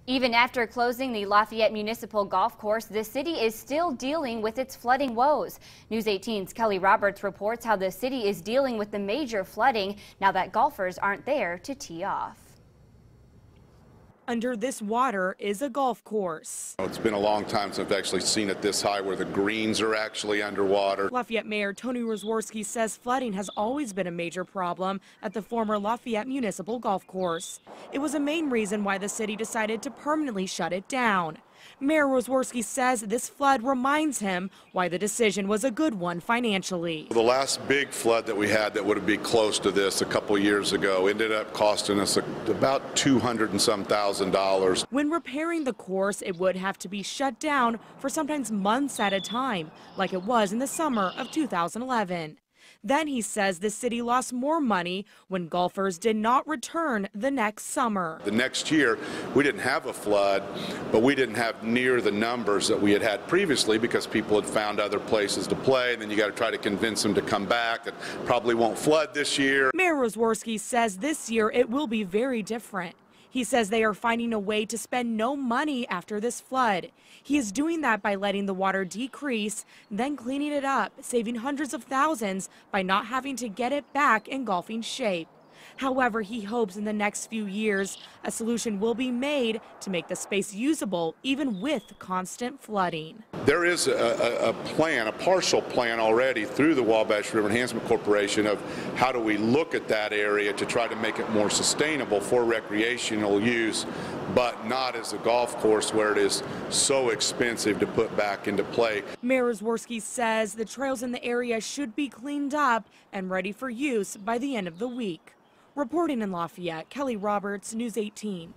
Even after closing the Lafayette Municipal Golf Course, the city is still dealing with its flooding woes. News 18's Kelly Roberts reports how the city is dealing with the major flooding now that golfers aren't there to tee off. Under this water is a golf course. It's been a long time since I've actually seen it this high where the greens are actually underwater. Lafayette Mayor Tony Rosworski says flooding has always been a major problem at the former Lafayette Municipal Golf Course. It was a main reason why the city decided to permanently shut it down. Mayor Rosworski says this flood reminds him why the decision was a good one financially. The last big flood that we had that would be close to this a couple years ago ended up costing us about $200 and some thousand. When repairing the course, it would have to be shut down for sometimes months at a time, like it was in the summer of 2011. Then he says the city lost more money when golfers did not return the next summer. The next year, we didn't have a flood, but we didn't have near the numbers that we had had previously because people had found other places to play. And then you got to try to convince them to come back. It probably won't flood this year. Mayor Rosworski says this year it will be very different. He says they are finding a way to spend no money after this flood. He is doing that by letting the water decrease, then cleaning it up, saving hundreds of thousands by not having to get it back in golfing shape. However, he hopes in the next few years a solution will be made to make the space usable even with constant flooding. There is a plan, a partial plan already through the Wabash River Enhancement Corporation of how do we look at that area to try to make it more sustainable for recreational use, but not as a golf course where it is so expensive to put back into play. Mayor Rosworski says the trails in the area should be cleaned up and ready for use by the end of the week. Reporting in Lafayette, Kelly Roberts, News 18.